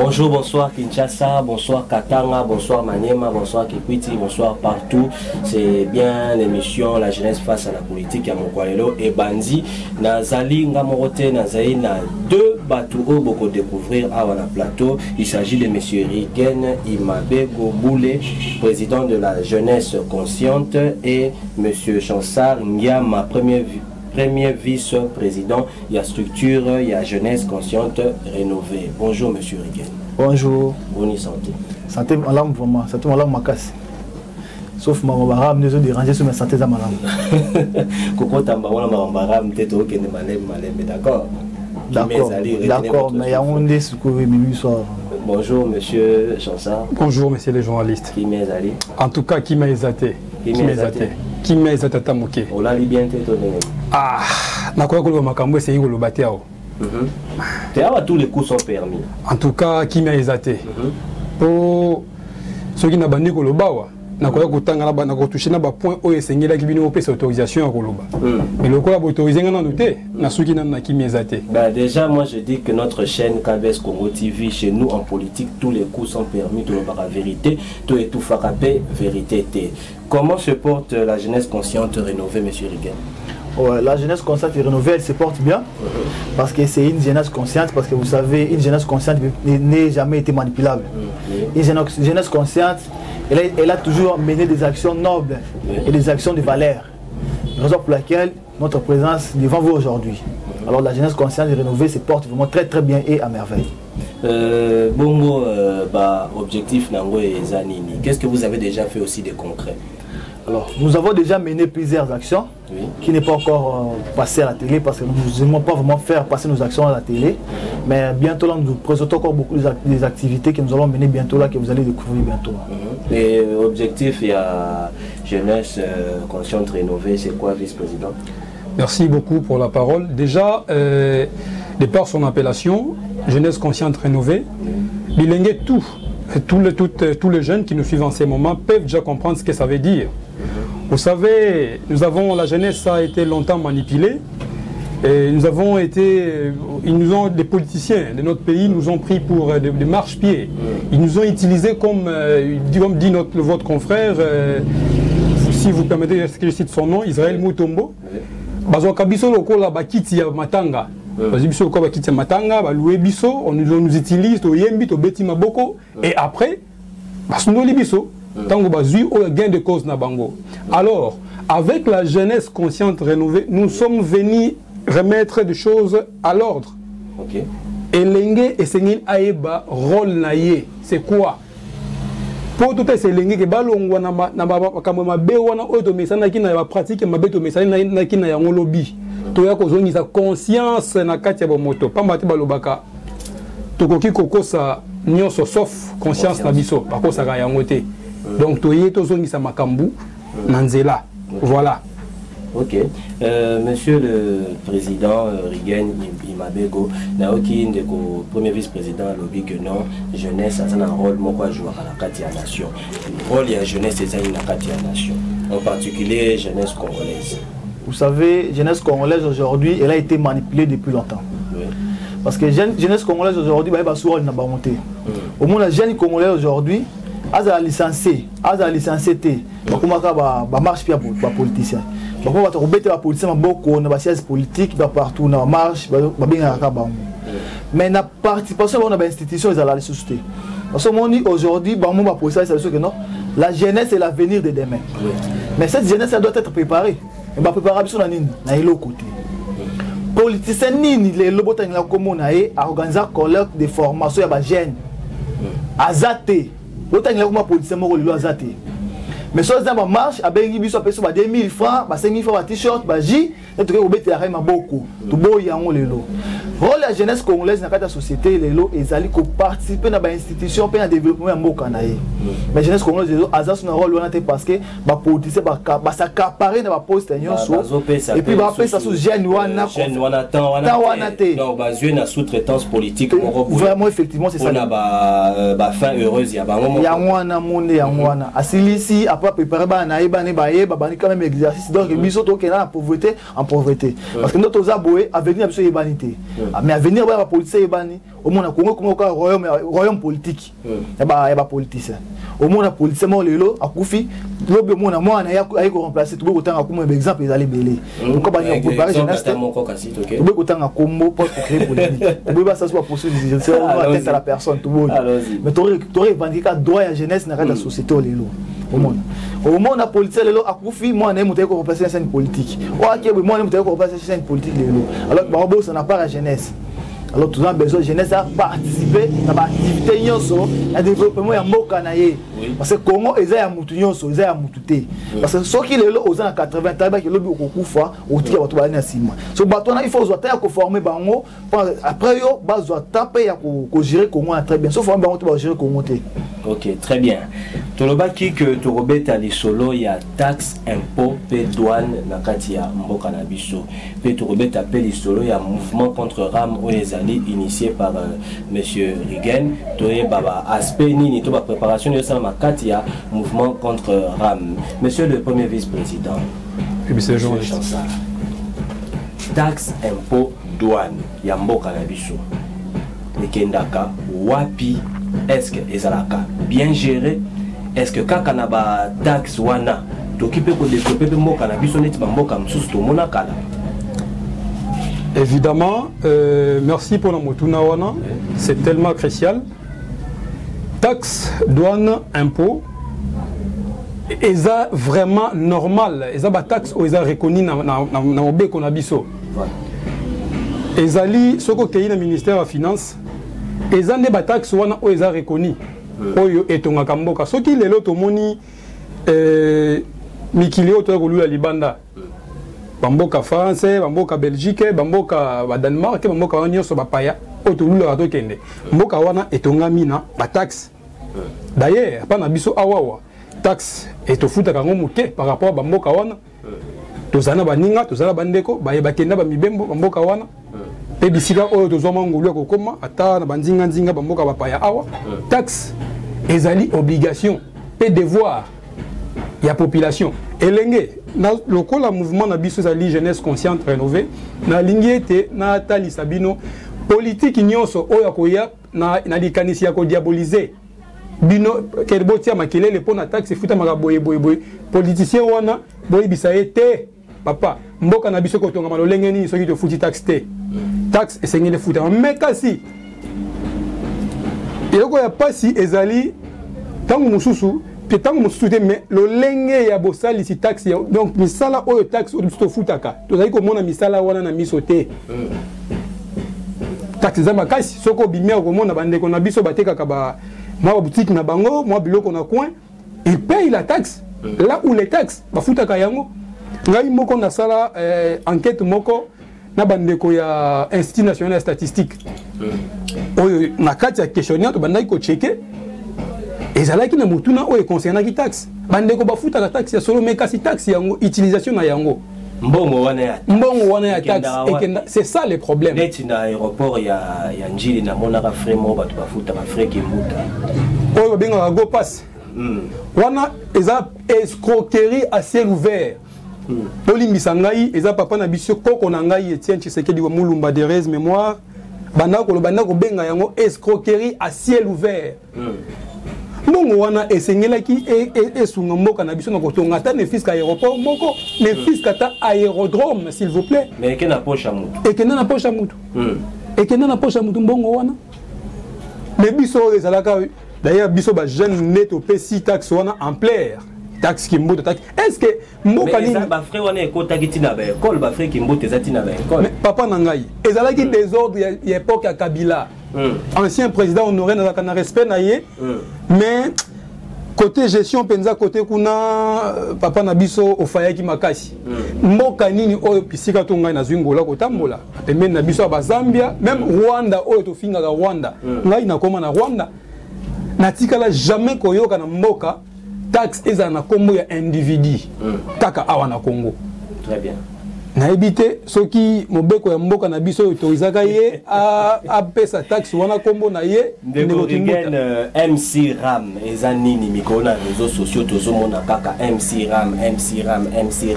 Bonjour, bonsoir Kinshasa, bonsoir Katanga, bonsoir Maniema, bonsoir Kikwiti, bonsoir partout. C'est bien l'émission La jeunesse face à la politique à Mokwalelo et Bandi. Nazali Ngamorote, Nazali na deux bateaux beaucoup découvrir à la plateau. Il s'agit de M. Rigen Imabe Goboule, président de la jeunesse consciente, et M. Chansar Ngiama, premier vice-président. Il y a structure, il y a jeunesse consciente rénovée. Bonjour M. Rigen. Bonjour. Bonne santé. Santé malam vraiment, santé malam makas. Sauf ma baram nous ont dérangé sur ma santé za malam. Koko tamba wala baram peut-être au kene malem mais d'accord. D'accord, mais il y a un des secours minuit soir. Bonjour monsieur Chansar. Bonjour monsieur les journalistes. Qui m'est allé? En tout cas, qui m'a exaté? Qui m'a exaté tamoké? On l'a bien tétonné. Ah, na quoi que le makambo c'est le batéao. Tous les coups sont permis. En tout cas, qui m'a exaté? Pour ceux qui n'ont pas dit que le bawa, na quoi que tanga na ba na ko toucher na ba point o esengé la kibino opé autorisation à koloba. Mais le quoi autorisé ngana noté na ceux qui n'ont qui m'a exaté. Bah déjà moi je dis que notre chaîne KBS Congo TV, chez nous en politique tous les coups sont permis, tout le la vérité, tout est tout frappé, vérité. Comment se porte la jeunesse consciente rénovée, monsieur Rigen? Ouais, la jeunesse consciente et rénovée, elle se porte bien parce que c'est une jeunesse consciente, parce que vous savez, une jeunesse consciente n'est jamais été manipulable. Une jeunesse consciente, elle a toujours mené des actions nobles et des actions de valeur. Raison pour laquelle notre présence devant vous aujourd'hui. Alors la jeunesse consciente et rénovée se porte vraiment très très bien et à merveille. Bongo, objectif Nango et Zanini, qu'est-ce que vous avez déjà fait aussi de concret? Alors, nous avons déjà mené plusieurs actions qui n'est pas encore passées à la télé parce que nous n'aimons pas vraiment faire passer nos actions à la télé. Mais bientôt là, nous présentons encore beaucoup des activités que nous allons mener bientôt là, que vous allez découvrir bientôt. Et objectif, il y a jeunesse consciente rénovée, c'est quoi, vice-président? Merci beaucoup pour la parole. Déjà, de par son appellation, jeunesse consciente rénovée, bilingue tous les jeunes qui nous suivent en ces moments peuvent déjà comprendre ce que ça veut dire. Vous savez, la jeunesse a été longtemps manipulée. Et des politiciens de notre pays nous ont pris pour des marche-pieds. Ils nous ont utilisés comme dit votre confrère, si vous permettez que je cite son nom, Israël Mutombo. Matanga. On nous utilise, et après, gain de cause na bango. Alors, avec la jeunesse consciente rénovée, nous sommes venus remettre des choses à l'ordre. Et l'engé et sengil aeba rôle naie, c'est quoi? Pour tout ces l'engé que balongwa na ba bewana oto mesana ki na ba pratique mabeto mesana na ki na yango lobby. To ya ko zongi sa conscience na kati ya moto pamba te balobaka. Tokoki kokosa nyonso sauf conscience na biso bakosa ka yango te. Donc, to zongi sa makambu nanzela. Voilà. Ok. Monsieur le Président Rigen Imabego, Naoki Ndeko, premier vice-président, a lobby que non, jeunesse a un rôle à jouer à la Katia Nation. Le rôle de la jeunesse est à la Katia Nation, en particulier jeunesse congolaise. Vous savez, jeunesse congolaise aujourd'hui, elle a été manipulée depuis longtemps. Parce que jeunesse congolaise aujourd'hui, elle n'a pas monté. Au moins, la jeune congolaise aujourd'hui, elle a licencié, marche pour politicien. Politique, partout, dans marche, mais la participation dans l'institution est à la société. Parce que aujourd'hui, la jeunesse est l'avenir de demain. Mais cette jeunesse doit être préparée. Elle doit préparer sur la côté. Politicien, les lobotans organisent un colloque de formation à jeunes. Azate. L'autre il y a un politicien qui est azate. Mais si on marche, à 2000 francs, 5000 francs, t-shirt, J, et tu as beaucoup. Tu rôle la jeunesse congolaise dans la société, ils allaient participer dans l'institution pour le développement de mais la jeunesse congolaise, ils ont un rôle parce que les politiciens s'accaparent dans la poste et puis ils ça sous jeune donc sous-traitance politique. Vraiment, effectivement, c'est ça. Fin heureuse, il y a après préparer quand même exercice donc en pauvreté parce que notre aboué à venir à humanité mais à venir voir la police au monde a Congo comme royaume politique y a politicien au monde a politicien mo lelo akufi lobe mona mwana ya ko remplacer tout autant comme exemple ils allaient belé donc ba ni comparer jeunesse tout autant comme pour créer polémique on va ça soit possible c'est on va tête à la personne tout monde mais t'aurais vendiqué droit à jeunesse dans la société lelo au monde a politicien lelo akufi mwana mo ko remplacer scène politique o akebe mwana mo ko remplacer scène politique lelo alors ba ça n'a pas la jeunesse. Alors, tout le monde a besoin de jeunesse à participer à l'activité, à développement de Mboka. Parce que Congo, ils ont mutu nyonso, ils ont mututé. Parce que ceux qui sont là aux années 80, ils ont beaucoup fois au tir à toi nassima. So bateau il faut zoter à former bango. Après yo, bas taper à gérer Congo très bien. Sauf former bango tu vas gérer Congo. Ok, très bien. Tolobaki que tu rebelles à l'isolo, il y a taxe, impôt, paie, douane, nakatia, Mboka na biso. Puis tu rebelles à l'isolo, il y a mouvement contre RAM ou les alliés initié par Monsieur Rigen. Tu es baba aspect ni ni toute préparation de ça nakatia, mouvement contre RAM. Monsieur le premier vice-président. Monsieur taxe, impôt, douane, il y a Mboka na biso. Lekendaka, wapi. Est-ce que ezalaka bien géré? Est-ce que kaka na ba taxe wana t'occuper pour développer mboka na biso neti mboka msusu to mona kala? Évidemment, merci pour la motuna wana, c'est tellement crucial. Taxe, douane, impôt, eza vraiment normal. Eza ba taxe ou eza reconnu na obeko na biso. Ezali soko kei na ministère de finance. Les années de taxes sont reconnues. Et ton Kamboka. Ce qui est là, tout le monde Mikilio, tu as Libanda. Bamboka français, Bamboka Belgique, Bamboka Danemark, Bamboka Union Sobapaya, Otulu Rato Kende. Mboka wana et ton amina, la taxe. D'ailleurs, pas Nabiso Awawa. Taxe et to futa kango muke par rapport à Bamboka wana. Tozana Baninga, Tozana Bandeko, Bayabakenda Bamibembo, Bamboka wana. Et d'ici là, on doit comment attendre bandinga ndinga bamboka bapaya awa taxe ezali obligation et devoir il y a population elenge na lokola mouvement na biso ezali jeunesse consciente rénovée na lingiete na tali sabino politique nyonso oya koya na likanisi ya ko diaboliser bino kerbotia makelele pona taxe futa makaboye boye politicien wana boye bisaete papa mboka na biso ko tonga malolenge ni soki to futi taxe te taxe et c'est les foot mais kasi il y a pas si ezali tant mususu que tant mususu mais le lenge ya bosali si taxe donc misala oyo taxe au futaka to zali ko mona misala wana na misote taxe za makasi soko bimia ko mona bande ko na biso bateka ka ba moi boutique na bango moi biloko na coin il paye la taxe là où les taxes ba futaka yango ngai moko na sala enquête moko na bandeko ya Institut National de Statistique. Oyo na kati ya questionnaire to bandaki ko checker ezalaki na mutuna oyo concernant ki taxe. Bandeko bafuta la taxe ya solo mais kasi taxe yango utilisation na yango. Mbongo wana ya taxe c'est ça le problème. Neti na aéroport ya njili na mona ka frais mo batu bafuta ba frais kimbuta. Oyo benga go pass. Wana eza escroquerie à ciel ouvert. Olimbisa ngai eza papa na biso koko na ngai Etienne Tshisekedi wa Mulumba Derez mémoire banda ko benga yango escroquerie à ciel ouvert. Mbongo wana esengelaki esunga mboka na biso na kotonga ta ne fisca aéroport moko ne fisca ta aérodrome s'il vous plaît. Mais que na poche à mutu. Et que na poche à mutu. Et que na poche à mutu mbongo wana. Mais biso ezalaka d'ailleurs biso ba jeune net au PC taxe wana en plaire. Taxe qui mbote taxe. Est-ce que mboka ni ba frère wana ekota kitina ba école ba frère qui mbote zatina ba école. Papa nangai. Ezalaki désordre ya époque à Kabila. Ancien président honoré na respect na ye. Mais côté gestion penza côté kuna papa na biso ofayaki makasi. Mboka nini oyo pisika to ngai na zwingola ko tambola. Pembeni na biso ba Zambia, même Rwanda oyo to finga Rwanda. Ngai na koma na Rwanda. Natikala jamais koyoka na mboka taxe eza na kombo ya individu kaka awa na Congo. Très bien. naibité soki mobeko ya mboka na biso autorisaka ye a pesa taxe wana kombo na ye ndeko Rigen MC Ram ezanini mikona réseaux sociaux tozomona kaka MC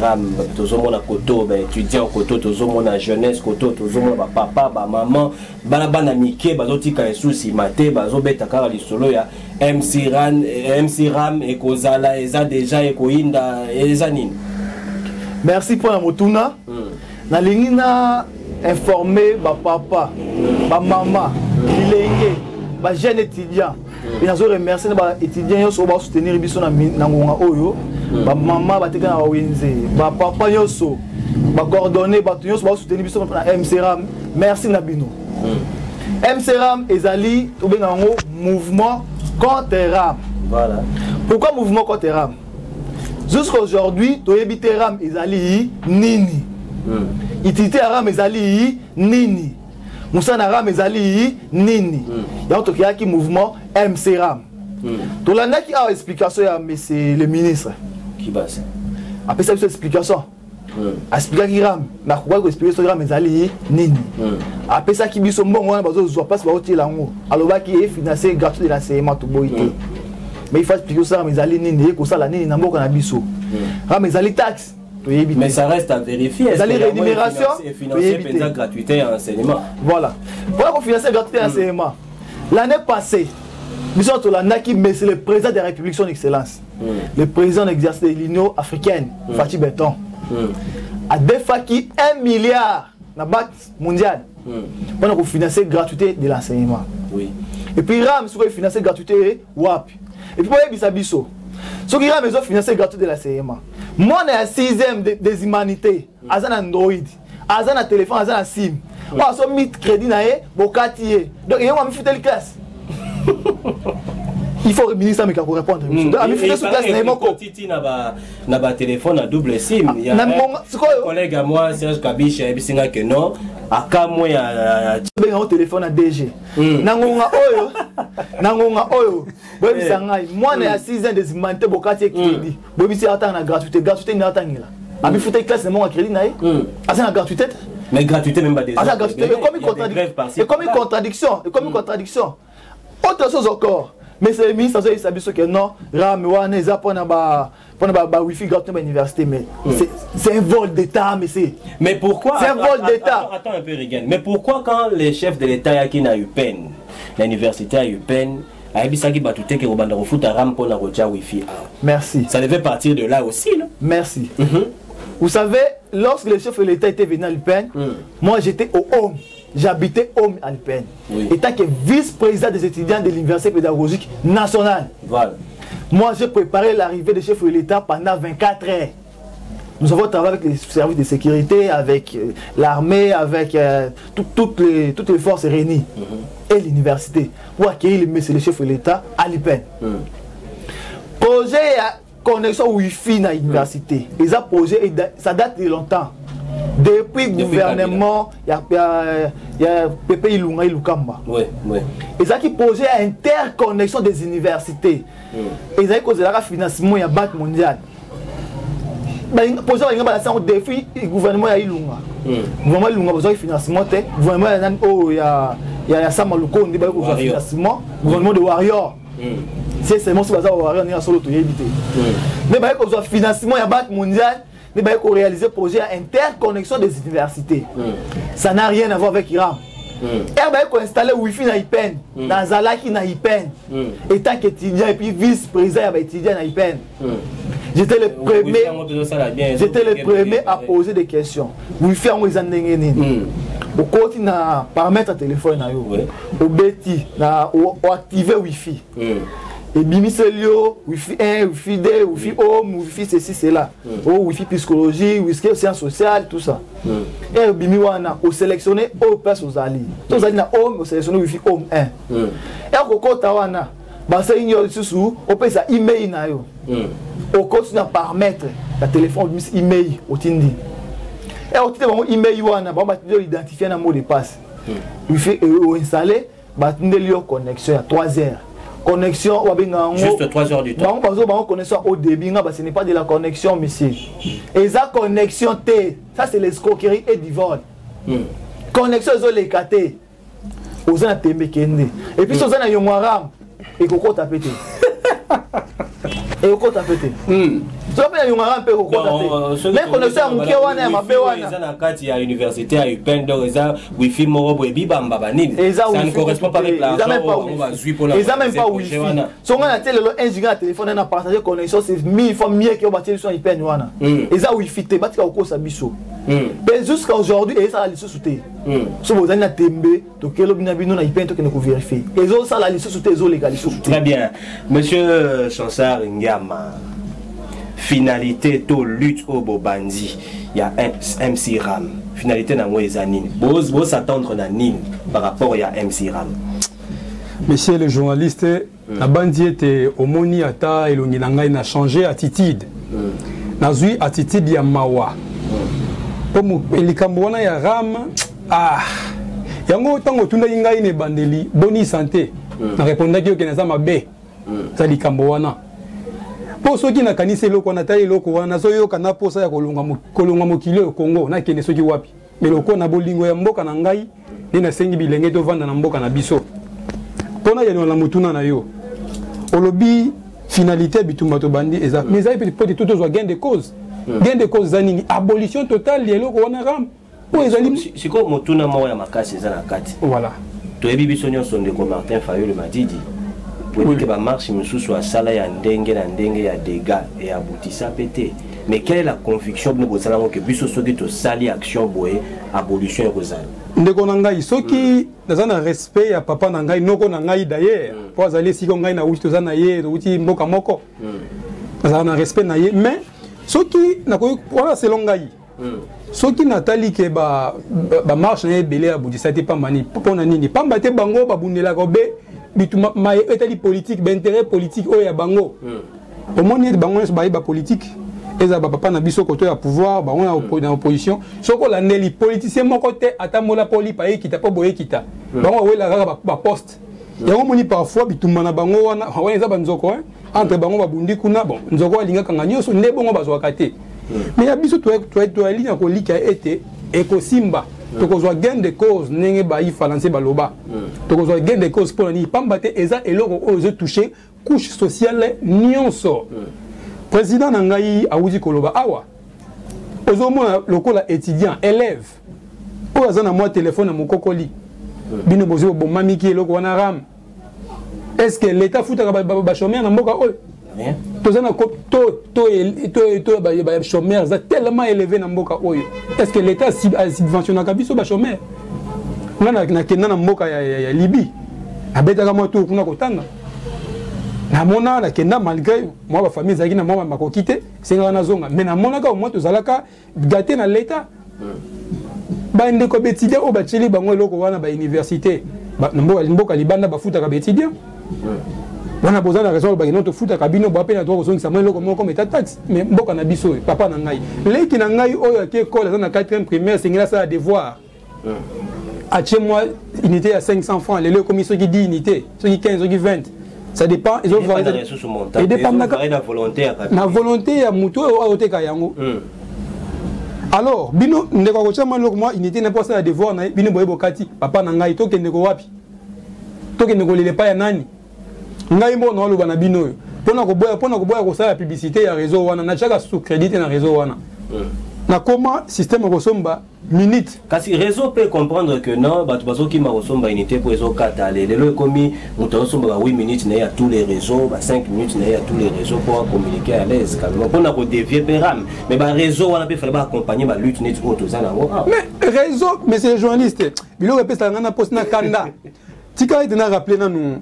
Ram tozomona koto ba étudiant koto tozomona jeunesse koto tozomona ba papa ba maman bana mike bazotika esusi mate bazobeta kaka lisolo ya MC Ram ekozala eza déjà ekoinda ezanini. Merci pour la motuna. Na lingi na informer ba papa, ba maman, bilenge, ba jeune étudiant. Et nazo remercier ba étudiants yo so ba soutenir biso na ngonga oyo. Ba maman ba teka na wenze, ba papa yo so ba coordonner ba yo so ba soutenir biso na MC Ram. Merci na bino. MC Ram ezali to benga ngo mouvement contre Ram. Voilà. Pourquoi mouvement contre Ram? Jusqu'à aujourd'hui, tu as Ram ezali nini. Itité Ram ezali nini. Moussa Ram ezali nini. Donc tu as qui mouvement MC Ram. Tu l'as qui a explication à monsieur le ministre. Qui passe? Après ça explication. Expliquer qui Ram. Na quoi expliquer sur Ram ezali nini. Après ça qui biso mbongo wana bazo zo passe ba otie lango. Aloba qui est financé gratuit de l'enseignement to boité. Mais il faut expliquer ça, mais ça nini, que ça la nini na mboka na biso. Mais ça les taxes. Mais ça reste à vérifier. Ça les rémunérations et financer pendant gratuité à enseignement. Voilà. Voilà qu'on finance gratuité à enseignement. L'année passée, nous sommes mais c'est le président de la République son excellence. Le président d'exercice de l'Union africaine, Fatih Benton. A deux fois qui 1 milliard na banque mondiale. Pendant qu'on financer gratuité de l'enseignement. Oui. Et puis Ram sur financer gratuité WAP. Et puis, il y a ce qui a besoin de financer gratuit de la CMA. Moi, on est à 6e des humanités. Azan Android, Azan à téléphone, Azan à SIM. Moi, je suis mis crédit dans le quartier. Donc, il y a un fait classe. Il faut le ministre qui répondre. Il y a un téléphone à double SIM. Il y a un collègue à moi, Serge Kabiche, qui a dit que non. Aka moi ya téléphone à DG. Nangonga oyo. Bobi sangai mwana ya 6 ans des humanité bokati crédit. Bobi si attend na gratuité ni attangela. Abi futa classe mon crédit nae. Asa na gratuité. Mais gratuité même pas des. Asa gratuité comme une contradiction. Autre chose encore. Mais c'est le ministre qui a dit que non, Ram wana eza pona ba wifi gratuit à l'université, mais c'est un vol d'État, mais c'est. Mais pourquoi? C'est un vol d'État. Attends un peu, Rigen. Mais pourquoi quand les chefs de l'État qui n'a eu peine, l'université a eu peine, merci. Ça devait partir de là aussi, non? Merci. Vous savez, lorsque le chef de l'État était venu à l'UPEN, moi j'étais au Home. J'habitais Home à l'UPEN. Étant que vice-président des étudiants de l'université pédagogique nationale. Voilà. Moi, j'ai préparé l'arrivée des chefs de l'État pendant 24 heures. Nous avons travaillé avec les services de sécurité, avec l'armée, avec toutes les forces réunies et l'université pour accueillir les chefs de l'État à l'UPEN. Projet connexion Wi-Fi dans l'université. Ils ont posé, ça date de longtemps. Depuis le gouvernement, il y a Pepe Ilunga Ilukamba. Ils ont posé interconnexion des universités. Ils ont causé le financement de la Banque mondiale. Ils ont posé un défi du gouvernement Ilunga. Le gouvernement Ilunga a besoin de financement. Le gouvernement Samaluko a besoin de financement. Le gouvernement de Warrior. C'est seulement si vous avez Warrior, on est solo to éviter. Mais il y a besoin de financement de la Banque mondiale. Mais il faut réaliser le projet interconnexion des universités. Ça n'a rien à voir avec Ram. Il faut installer Wi-Fi dans l'IPEN, dans Zalaki dans l'IPEN. Étant qu'étudiant et puis vice-président étudiant dans l'IPEN. J'étais le premier à poser des questions. Wi-Fi en Wizandengeni. Au côté na paramètre téléphone na yo. Au beti na activer Wi-Fi. Et Bimiselio, Wi-Fi 1, Wi-Fi 2, Wi-Fi Home, Wi-Fi ceci, cela. Wi-Fi psychologie, Wi-Fi sciences sociales, tout ça. Et Bimi wana, on sélectionné au place aux alliés. Tous les na Home, on sélectionné Wi-Fi Home 1. Et au côté tawana, basa igno sous, on peut ça email na yo. Au côté na paramètre, la téléphone email au tindi. Et au titre mon email wana, ba ba identifier un mot de passe. Wi-Fi installé, ba tindeli connexion à 3 heures. connexion juste 3 heures du temps. Connexion au début, ce n'est pas de la connexion, monsieur. Et ça, connexion T, ça c'est l'escroquerie et du vol. Connexion, ils les catés. Aux gens tembe kende. Et puis, aux gens yomwaram, et koko tapete. Et koko tapete. Mais connexion à Mouké wana, ma béwana. Il y a l'université à UPenn, donc il y a Wi-Fi, Morobo et Bibamba Banil. Ça ne correspond pas avec l'argent. Ils n'ont même pas Wi-Fi. Si on a un giga de téléphone, on a partagé connexion, c'est 1000 fois mieux que bâtir sur UPenn wana. Ils ont Wi-Fi, tu bâtis au cours de biso. Mais jusqu'à aujourd'hui, ils ont la liste sous-té. Si vous avez un tembe, donc quel obinabino na UPenn, tu peux vérifier. Ils ont ça la liste sous-té, ils ont légalisé sous-té. Très bien. Monsieur Chansard Ngama. Finalité to lutte au Bobandi, il y a MC Ram. Finalité na mweza nini. Vous s'attendre na nini par rapport à MC Ram. Monsieur le journaliste, la bandi était au moni ata elongi na ngai na changer attitude. Na zui attitude ya mawa. Comme elikambo wana ya Ram yango tango tunda ngai ne bandeli boni santé. Na répondaki yo kenaza mabe. Ça likambo wana. Pour ceux qui n'ont pas été loko na taille loko wana so yo kana posa ya kolonga mokili au Congo na kene soki wapi mais loko na bolingo ya mboka na ngai ni na sengi bilenge to vanda na mboka na biso pona ya na mutuna na yo olobi finalité bitumba to bandi eza mais ça peut être tout gain de cause zanini abolition totale ya loko wana Ram po ezali siko mutuna mo ya makasi eza na kati voilà to ebi biso nyonso ndeko Martin Fayulu Madidi. Oui, que la marche me soit sala ya ndenge na ndenge ya dégâts et aboutissa pété. Mais quelle est la conviction de nous que biso soki to sali action boé abolition et rosal. Ndeko nangai soki nazana respect ya papa nangai noko nangai d'ailleurs. Pour aller si ngai na uti tozana ye uti mboka moko. Nazana respect na ye mais soki nakoyi wala selon ngai. Soki natali ke ba marche na belé aboutissa te pas mani pona nini pamba te bango babundela kobe bituma ma etali politique d'intérêt politique o ya bango au monde bango ba politique eza ba papa na biso koto ya pouvoir bango na opposition soko la neli politicien moko te atamola poli pa ekita po boye kita bango wela kaka ba poste yango moni parfois bituma na bango wana eza banzoko entre bango babundi kuna bon nzoko alinga kanga nyoso nde bongo bazwaka te mais ya biso to ligne ko lika ete ekosimba tokozwa gain de cause nenge ba yi falancer baloba tokozwa gain de cause pour ni pambate eza eloko ozo toucher couche sociale nyonso président nangai awuzi koloba awa ozo mona lokola étudiant élève o azana moi téléphone na mokokoli bino bozo bo mamiki eloko wana Ram est-ce que l'état futa ba chômeur na mboka oyo tozana ko to ba chômeur za tellement élevé na mboka oyo est-ce que l'état a subventionné ka biso ba chômeur na kenda na mboka ya Libye abetaka mo to kuna kotanga na mona na kenda malgré moi ba famille zaki na moi makokite senga na zonga mais na mona ka au moins tozalaka gâté na l'état ba ndeko bétidia o ba tcheli bango eloko wana ba université ba mboka libanda ba futa ka bétidia wana bozana raison ba non to futa kabino ba pena to ko sa melo comme comme état taxe mais mboka na biso papa na ngai leki na ngai oyo ke école na 4e primaire singela ça devoir a chez moi unité à 500 francs les commissions qui dit unité ceux qui 15 ceux qui 20 ça dépend ils ont et dépend na volonté ya muto o te ka yango alors bino ndeko ko chama loko moi unité na pas ça devoir na bino boyebo kati papa na ngai to ke ndeko wapi to ke ndeko lele pa ya nani ngai mbo na loba na bino pona ko boya ko sala publicité ya réseau wana na chaka sous crédit na réseau wana na comment système ko somba minute kasi réseau peut comprendre que non batu bazo ki ma somba unité pour réseau kata lelo komi muto somba 8 minutes na ya tous les réseaux 5 minutes na ya tous les réseaux pour communiquer à l'aise calmement pona ko dévier peram mais ba réseau wana peut fallait accompagner ba lutte net auto ça na mais réseau mais c'est les journalistes bilo repesa ngana poste na kanda tika ite na rappeler na nous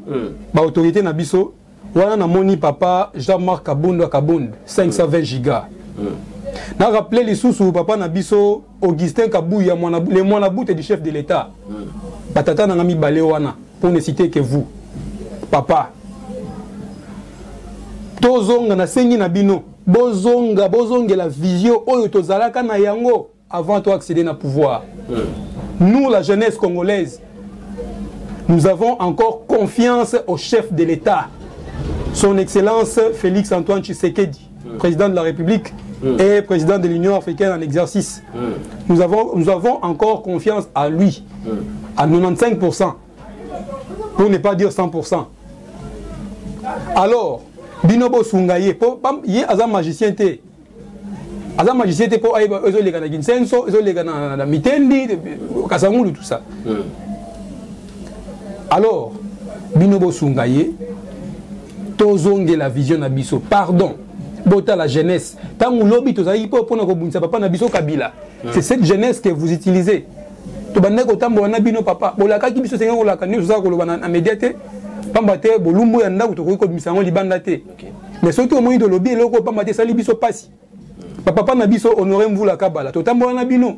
ba autorité na biso wana na moni papa Jean-Marc Kabund 520 gigas na rappeler les sous papa na biso Augustin Kabouya le mwana boute du chef de l'état batata na ngami balé wana pour ne citer que vous papa tozonga na sengi na bino bozonga la vision oyo tozalaka na yango avant to accéder na pouvoir nous la jeunesse congolaise nous avons encore confiance au chef de l'État, son Excellence Félix Antoine Tshisekedi, président de la République et président de l'Union africaine en exercice. Nous avons encore confiance à lui, à 95%, pour ne pas dire 100%. Alors, Binobo Sungaye, il y a un magicien. Azam magicien pour aller aux Olegana Ginsenso, aux Olegana Mitendi, Kasamou, tout ça. Alors, Binobo Sungaye, Tozonge la vision Nabiso, pardon, Bota la jeunesse. Tant que lobby, Tozaï, pour papa Nabiso Kabila. C'est cette jeunesse que vous utilisez. Tobanda Kotambo Nabino papa, Bolaka qui biso senga Olaka, nous ça Kolobana médiaté, Pambate, Bolumbo Yanda, ou Toko Misango Libandate. Mais surtout au moins de lobby, le Pambate Sali Biso Passi. Papa Nabiso honoré Mvula Kabala, Totambo Nabino.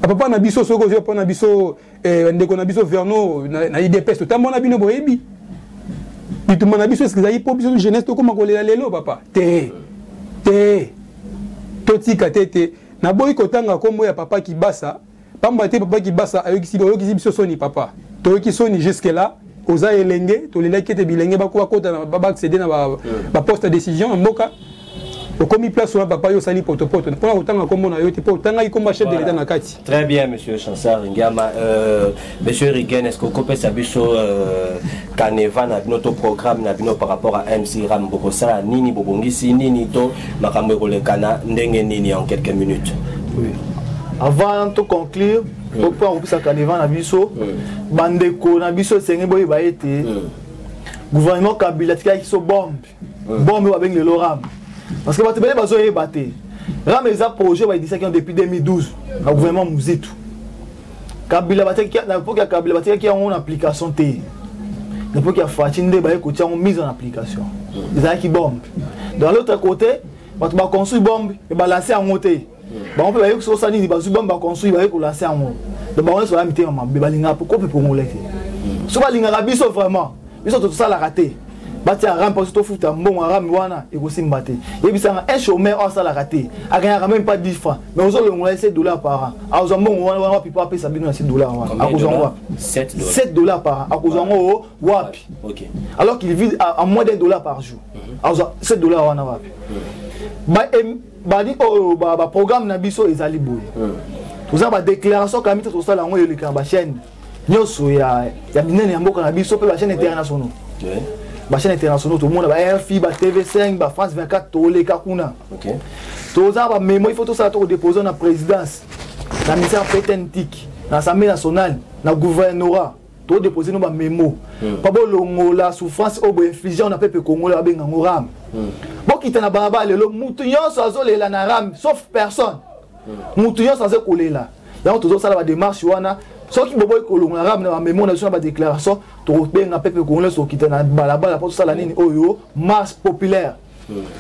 Papa Nabiso Soko, Papa Nabiso, Ndeko Nabiso Verno, na IDPS, Totambo Nabino Boebi. Et tout le monde a dit que vous avez pas besoin de jeunesse, comme on l'a dit, papa. Toti katete. Na boy kotanga comme ya papa qui bassa. Pambate papa qui bassa ayo qui soni papa. To qui soni jusque là. Oza elenge, to lelaki te bilenge ba ko kota ba accéder na ba poste de décision mboka. Comme place sur papa yo sali potopoto. Pour autant comme on a yo te pour tanga comme chef de l'état na kati. Très bien monsieur Chansar Ngama, monsieur Rigen, est-ce que kopé sabiso Kaneva na notre programme na bino par rapport à MC Ram Bokosa nini bobongisi nini to makambo kolekana ndenge nini en quelques minutes. Oui. Avant de conclure, au point où ça Kaneva na biso bandeko na biso senge boy ba été gouvernement Kabila tika qui so bombe ba beng le loram. Parce que vous avez besoin de battre. Ram les projets depuis 2012. Le gouvernement Mouzitou. Kabila qui a une application T. Depuis qu'il y a Fatinde, il y a une mise en application. Ils ont qui bombe. De l'autre côté, on va construire bombe et balancer en montée. On peut dire que ça dit que bombe va construire et lancer en montée. Donc on va mettre en main. Balinga pourquoi pour montrer. Si balinga rabiso vraiment, ils sont tout ça la raté. Bati a ram parce que tout un bon ram wana et aussi mbaté. Et puis ça un chômeur en ça la raté. A gagné même pas 10 francs. Mais aux autres on a $7 par an. À aux bon wana puis pas payer ça bien $7. À cause en $7 par an. À cause en wapi. OK. Alors qu'il vit à moins $1 par jour. À $7 wana wapi. Ba di ba programme na biso ezali boy. Tout ça ba déclaration quand même tout ça là on le ba chaîne. Nyoso ya binene ya mboka na biso pe ba chaîne internationale. La chaîne internationale, tout le monde a RFI, TV5, France 24, tout les Kakuna. Tout ça, mais il faut tout ça déposer dans la présidence, dans le ministère pétentique, dans l'Assemblée nationale, dans le gouvernorat. Tout déposer nos mémos. Pas bon la souffrance au infligé on a peuple congolais avec un ram. Bon qui t'en a baba le moutonyon sans les lanaram sauf personne. Moutonyon sans coller là. Donc tout ça la démarche wana. Ce qui bobo kolongo ram na mémoire nationale ba déclaration to benga peuple congolais so qui na balabala pour ça la nini oyo marche populaire.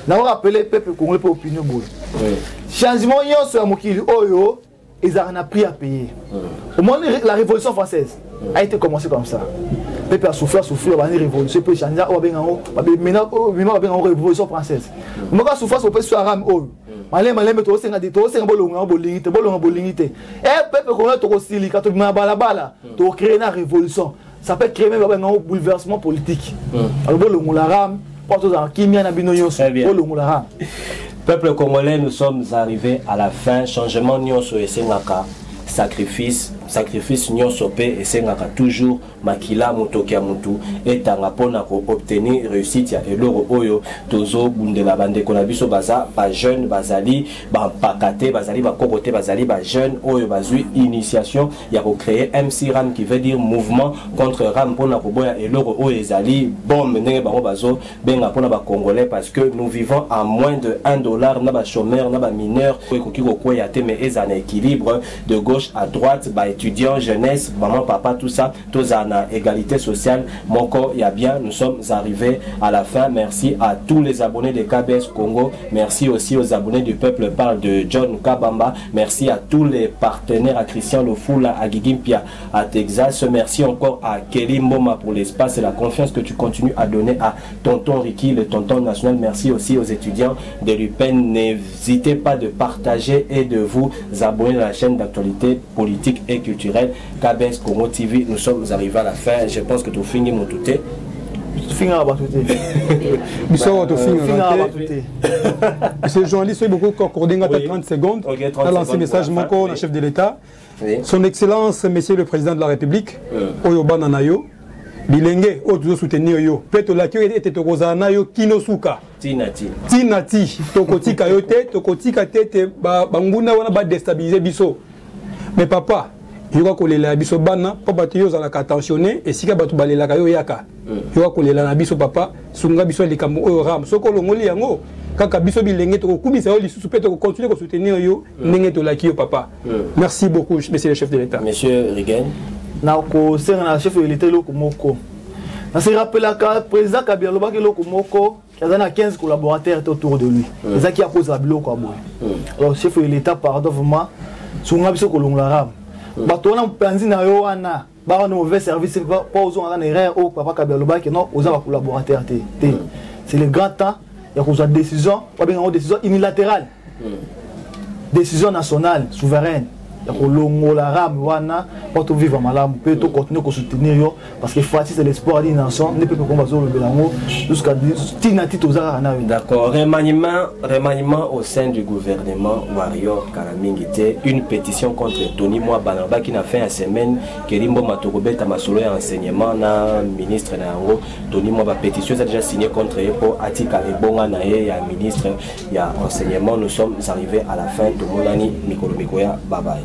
Na rappeler peuple congolais pour opinion boy. Changement yo sur mokili oyo ils ont appris à payer. Au moins la révolution française a été commencée comme ça. Peuple a souffert la révolution peut changer au benga maintenant la révolution française. Moi ka souffrir au peuple ram oyo. Malé to senga de to senga bolonga bolingité et peuple congolais to style quand to balabala to créer une révolution ça peut créer même un bouleversement politique alors bolonga la ram porte dans kimia na binoyo bolonga la ram. Peuple congolais, nous sommes arrivés à la fin. Changement nyonso et sengaka sacrifice nyonso pe et sengaka toujours makila mutokia mutu et tanga pona ko obtenir réussite ya eloro oyo tozo bundela bande ko na biso baza ba jeune bazali ba pakate bazali ba kokote bazali ba jeune oyo bazui initiation ya ko créer MC Ram qui veut dire mouvement contre Ram pona ko boya eloro oyo ezali bombe ndenge bango bazo benga pona ba congolais parce que nous vivons à moins de $1 na ba chômeur na ba mineur ko kiko ko ya te mais ezana équilibre de gauche à droite ba étudiants, jeunesse, maman, papa, tout ça, tous en égalité sociale. Mon corps, il y a bien, nous sommes arrivés à la fin. Merci à tous les abonnés de KBS Congo. Merci aussi aux abonnés du Peuple Parle de John Kabamba. Merci à tous les partenaires, à Christian Lofula, à Gigimpia, à Texas. Merci encore à Kelly Mboma pour l'espace et la confiance que tu continues à donner à Tonton Ricky, le tonton national. Merci aussi aux étudiants de l'UPEN. N'hésitez pas de partager et de vous abonner à la chaîne d'actualité politique et culturel KBS Congo TV. Nous sommes arrivés à la fin. Je pense que tu finis mon tout. Finga batouté. Bissot to finga batouté. Ce journaliste a beaucoup accordé 30 secondes. On a lancé message mon co, le chef de l'État. Son Excellence, Monsieur le Président de la République, Oyo Bananayo, Bilenge, Oyo soutenir yo. Peut-être la qui était Tokozana yo Kinosuka. Tinati. Tokotika yote, Tokotika tete, Banguna wana ba déstabiliser biso. Mais papa, il y a kolela biso bana papa te yo za la attentionné et sika batu balela kayo yaka il y a kolela na biso papa sunga biso likambo oyo ram soko longoli yango kaka biso bilenge to kumisa yo lisusu pe to continuer ko soutenir yo ndenge to laki yo papa. Merci beaucoup monsieur le chef de l'État. Monsieur Rigen na ko senga na chef de l'État loko moko na se rappela ka président Kabila lobaki loko moko kazana 15 collaborateurs autour de lui ça qui a posé la biloko aboy. Alors chef de l'État pardon vraiment sunga biso ko longola ram bato wana mpanzi na yo wana ba no mauvais service pas aux on erreur au papa Kabila lobaki non aux collaborateurs té c'est le grand temps il y a une décision pas bien une décision unilatérale décision nationale souveraine il y a longola ram wana pour vivre malamu peut to continuer ko soutenir yo parce que Fati c'est l'espoir d'une nation ne peut pas combattre le belango jusqu'à tinati tozaka na. D'accord, remaniement au sein du gouvernement Warrior Karamingité, une pétition contre Tony Moi Banaba qui n'a fait une semaine Kerimbo Matokobeta Masolo et enseignement na ministre na yango Tony Moi ba pétition ça déjà signé contre pour Atika Ebonga na ye ya ministre ya enseignement. Nous sommes arrivés à la fin de Monani Mikolo Mikoya bye bye.